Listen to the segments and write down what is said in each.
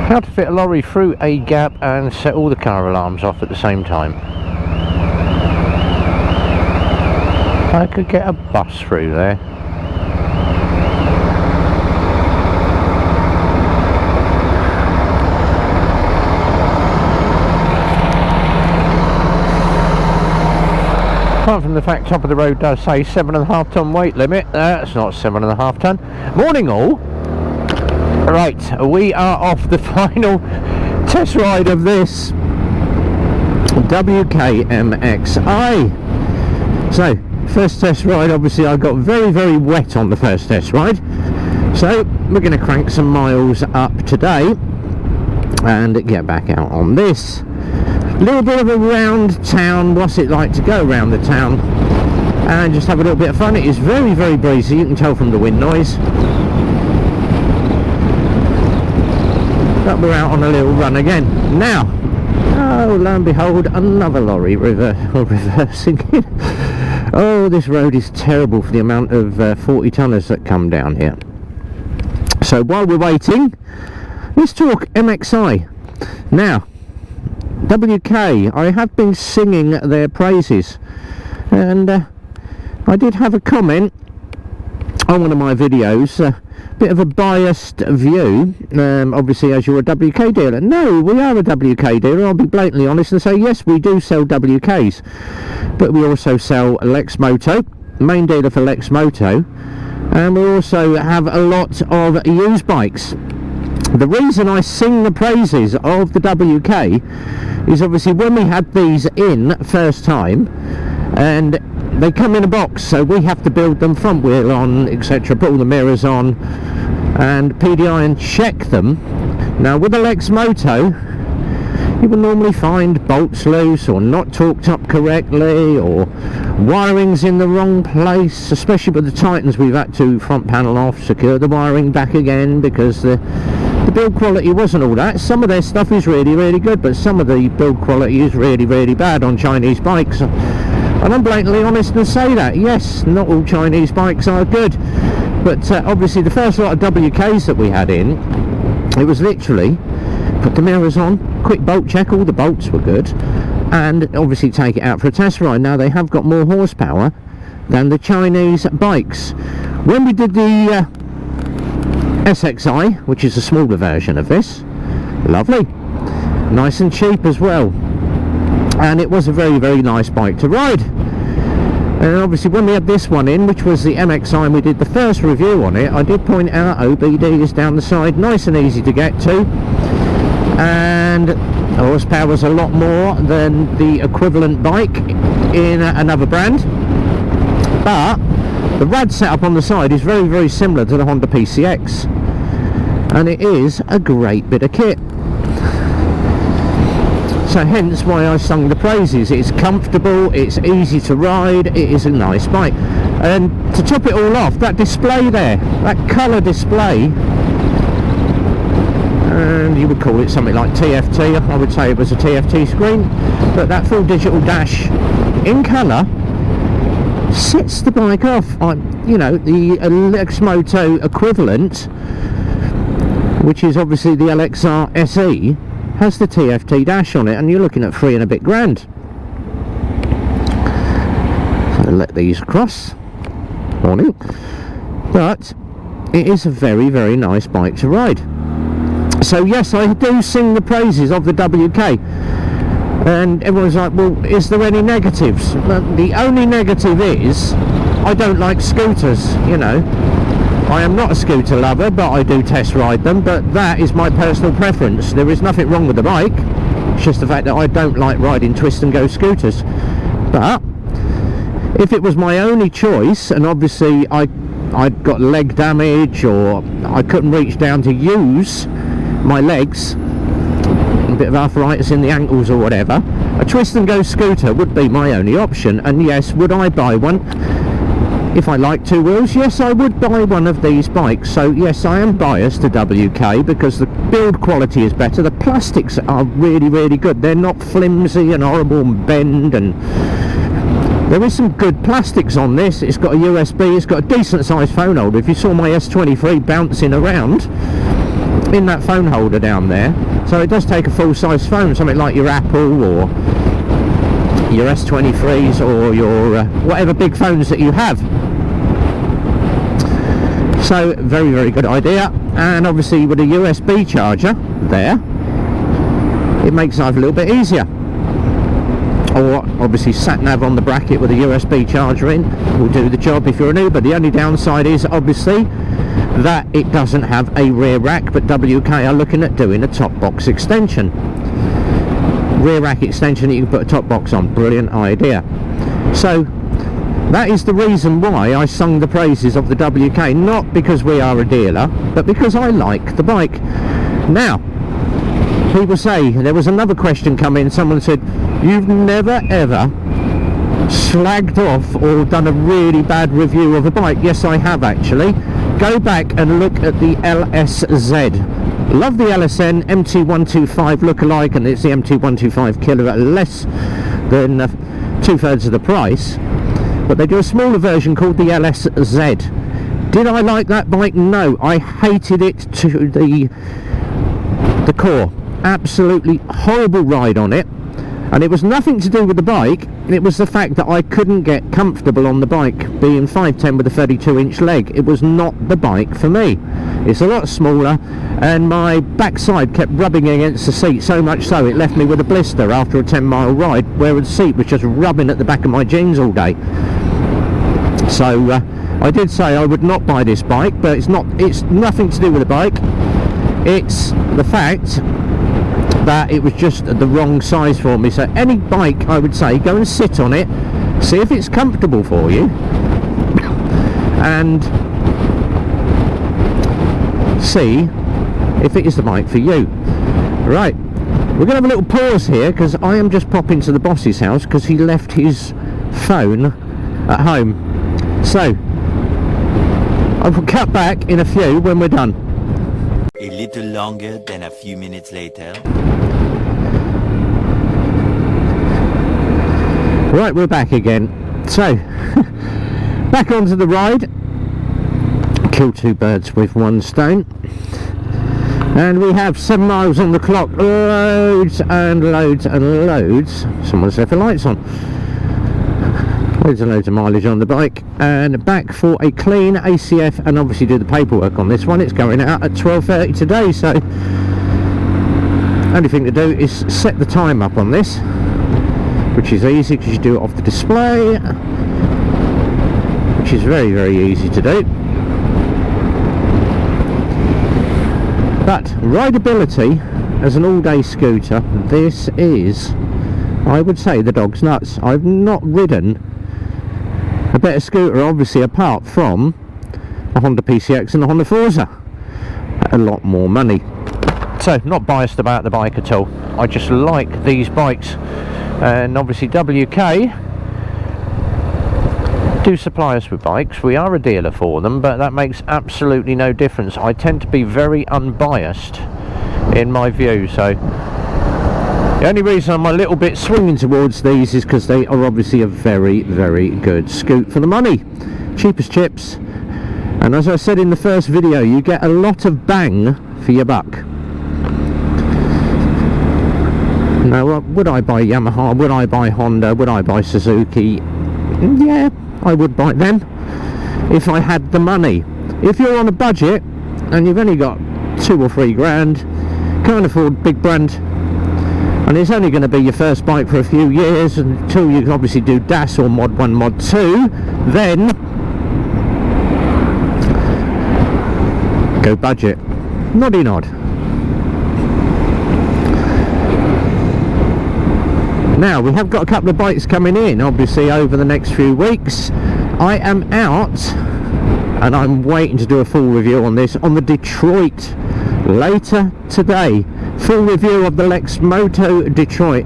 How to fit a lorry through a gap and set all the car alarms off at the same time. I could get a bus through there. Apart from the fact top of the road does say 7.5 ton weight limit, that's not 7.5 ton. Morning all. Right, we are off the final test ride of this WK Mxi. So, first test ride, obviously I got very wet on the first test ride. So, we're going to crank some miles up today and get back out on this. Little bit of a round town, what's it like to go around the town and just have a little bit of fun. It is very breezy, you can tell from the wind noise. But we're out on a little run again. Now, oh lo and behold, another lorry reversing. Oh, this road is terrible for the amount of 40 tonners that come down here. So while we're waiting, let's talk MXI. Now, WK, I have been singing their praises, and I did have a comment on one of my videos, bit of a biased view, obviously as you're a WK dealer. No, we are a WK dealer, I'll be blatantly honest and say yes, we do sell WKs, but we also sell Lexmoto, main dealer for Lexmoto, and we also have a lot of used bikes. The reason I sing the praises of the WK is obviously when we had these in first time, and they come in a box, so we have to build them, front wheel on, etc., put all the mirrors on and PDI and check them. Now with a Lexmoto, you will normally find bolts loose or not torqued up correctly, or wiring's in the wrong place. Especially with the Titans, we've had to front panel off, secure the wiring back again, because the build quality wasn't all that. Some of their stuff is really good, but some of the build quality is really bad on Chinese bikes. And I'm blatantly honest and say that, yes, not all Chinese bikes are good, but obviously the first lot of WKs that we had in, it was literally put the mirrors on, quick bolt check, all the bolts were good, and obviously take it out for a test ride. Now they have got more horsepower than the Chinese bikes. When we did the SXI, which is a smaller version of this, lovely, nice and cheap as well, and it was a very nice bike to ride. And obviously when we had this one in, which was the MXI, and we did the first review on it, I did point out OBD is down the side, nice and easy to get to, and horsepower was a lot more than the equivalent bike in another brand, but the rad setup on the side is very similar to the Honda PCX, and it is a great bit of kit. So hence why I sung the praises. It's comfortable, it's easy to ride, it is a nice bike. And to top it all off, that display there, that colour display, and you would call it something like TFT, I would say it was a TFT screen, but that full digital dash in colour sets the bike off. You know, the Lexmoto equivalent, which is obviously the LXR SE, has the TFT dash on it, and you're looking at £3 and a bit grand. So let these cross. Morning. But it is a very nice bike to ride. So yes, I do sing the praises of the WK, and everyone's like, well, is there any negatives? Well, the only negative is I don't like scooters, you know. I am not a scooter lover, but I do test ride them, but that is my personal preference. There is nothing wrong with the bike, it's just the fact that I don't like riding twist and go scooters. But if it was my only choice, and obviously I'd got leg damage, or I couldn't reach down to use my legs, a bit of arthritis in the ankles or whatever, a twist and go scooter would be my only option. And yes, would I buy one? If I like two wheels, yes, I would buy one of these bikes. So yes, I am biased to WK because the build quality is better. The plastics are really good. They're not flimsy and horrible and bend, and there is some good plastics on this. It's got a USB, it's got a decent sized phone holder. If you saw my S23 bouncing around, in that phone holder down there, so it does take a full-size phone, something like your Apple or your S23s or your whatever big phones that you have. So very, very good idea. And obviously with a USB charger there, it makes life a little bit easier. Or obviously sat nav on the bracket with a USB charger in will do the job if you're an Uber. The only downside is obviously that it doesn't have a rear rack, but WK are looking at doing a top box extension. Rear rack extension that you can put a top box on. Brilliant idea. So that is the reason why I sung the praises of the WK, not because we are a dealer, but because I like the bike. Now, people say, there was another question come in, someone said, you've never ever slagged off or done a really bad review of a bike. Yes, I have actually. Go back and look at the LSZ. Love the LSN MT 125 look-alike, and it's the MT 125 killer at less than 2/3 of the price. But they do a smaller version called the LSZ. Did I like that bike? No, I hated it to the core. Absolutely horrible ride on it, and it was nothing to do with the bike. It was the fact that I couldn't get comfortable on the bike, being 5'10" with a 32-inch leg. It was not the bike for me. It's a lot smaller, and my backside kept rubbing against the seat, so much so it left me with a blister after a 10-mile ride, where the seat was just rubbing at the back of my jeans all day. So I did say I would not buy this bike, but it's nothing to do with the bike. It's the fact that it was just the wrong size for me. So any bike, I would say, go and sit on it, see if it's comfortable for you, and see if it is the bike for you. Right, we're going to have a little pause here because I am just popping to the boss's house because he left his phone at home. So I will cut back in a few when we're done. A little longer than a few minutes later. Right, we're back again. So back onto the ride. Kill two birds with one stone. And we have 7 miles on the clock. Loads and loads and loads. Someone's left the lights on. Loads and loads of mileage on the bike, and back for a clean ACF, and obviously do the paperwork on this one. It's going out at 12:30 today, so only thing to do is set the time up on this, which is easy because you do it off the display, which is very, very easy to do. But rideability as an all-day scooter, this is, I would say, the dog's nuts. I've not ridden a better scooter, obviously, apart from a Honda PCX and a Honda Forza at a lot more money. So not biased about the bike at all. I just like these bikes, and obviously WK do supply us with bikes. We are a dealer for them, but that makes absolutely no difference. I tend to be very unbiased in my view, so the only reason I'm a little bit swinging towards these is because they are obviously a very, very good scoot for the money. Cheap as chips, and as I said in the first video, you get a lot of bang for your buck. Now, would I buy Yamaha? Would I buy Honda? Would I buy Suzuki? Yeah, I would buy them if I had the money. If you're on a budget and you've only got 2 or 3 grand, can't afford big brand, and it's only going to be your first bike for a few years until you can obviously do DAS or Mod 1, Mod 2, then go budget. Noddy nod. Now, we have got a couple of bikes coming in, obviously, over the next few weeks. I am out, and I'm waiting to do a full review on this, on the Detroit, later today. Full review of the Lexmoto Detroit.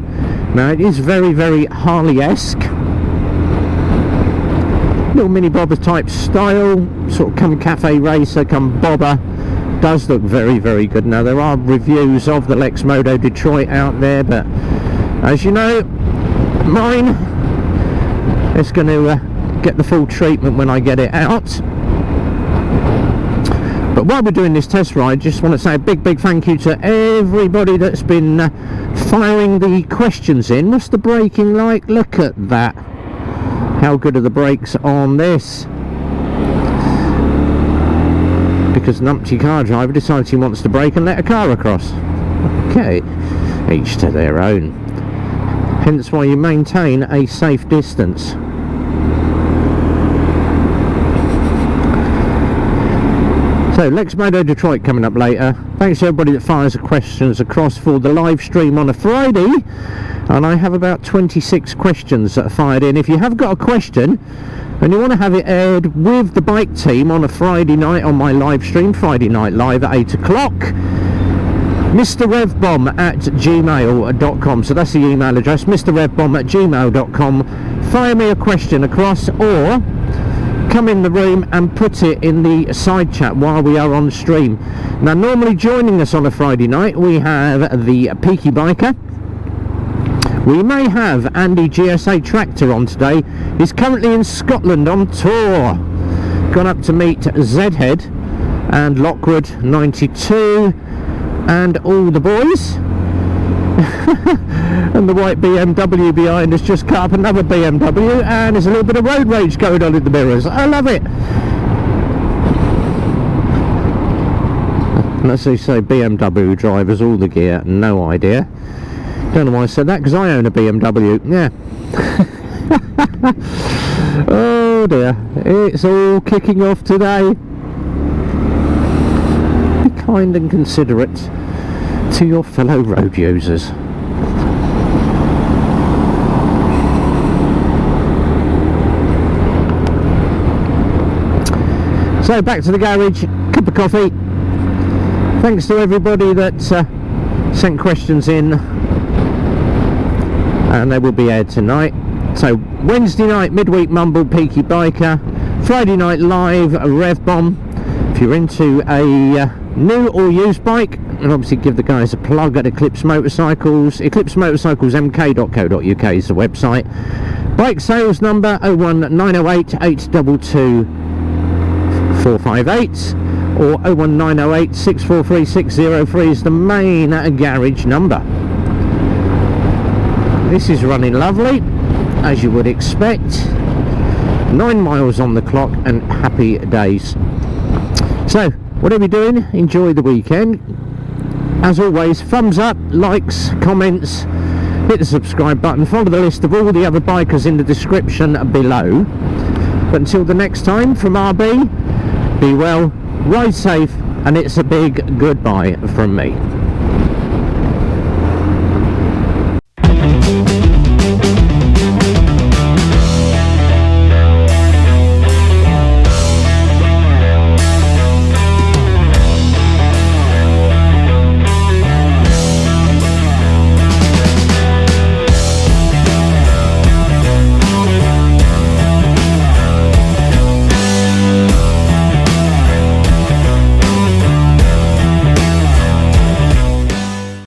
Now, it is very, very Harley-esque. Little mini bobber type style, sort of come cafe racer, come bobber. Does look very, very good. Now, there are reviews of the Lexmoto Detroit out there, but as you know, mine is going to get the full treatment when I get it out. But while we're doing this test ride, just want to say a big thank you to everybody that's been firing the questions in. What's the braking like? Look at that. How good are the brakes on this? Because an umpty car driver decides he wants to brake and let a car across. Okay, each to their own. Hence why you maintain a safe distance. So, Lexmoto Detroit coming up later. Thanks to everybody that fires the questions across for the live stream on a Friday. And I have about 26 questions that are fired in. If you have got a question and you want to have it aired with the bike team on a Friday night on my live stream, Friday Night Live at 8 o'clock, mrrevbomb@gmail.com. So that's the email address, mrrevbomb@gmail.com. Fire me a question across, or come in the room and put it in the side chat while we are on stream. Now, normally joining us on a Friday night, we have the Peaky Biker. We may have Andy GSA Tractor on today. He's currently in Scotland on tour. Gone up to meet Zedhead and Lockwood 92 and all the boys. And the white BMW behind us just cut up another BMW, and there's a little bit of road rage going on in the mirrors. I love it. And as they say, BMW drivers, all the gear, no idea. Don't know why I said that, because I own a BMW. Yeah. Oh dear, it's all kicking off today. Be kind and considerate to your fellow road users. So back to the garage, cup of coffee. Thanks to everybody that sent questions in, and they will be aired tonight. So Wednesday night, midweek mumble, Peaky Biker. Friday night live, Rev Bomb. If you're into a new or used bike, and obviously give the guys a plug at Eclipse Motorcycles. Eclipse Motorcycles mk.co.uk is the website. Bike sales number 01908 822 458 or 01908 643 603 is the main garage number. This is running lovely, as you would expect. 9 miles on the clock and happy days. So whatever you're doing, enjoy the weekend. As always, thumbs up, likes, comments, hit the subscribe button, follow the list of all the other bikers in the description below. But until the next time, from RB, be well, ride safe, and it's a big goodbye from me.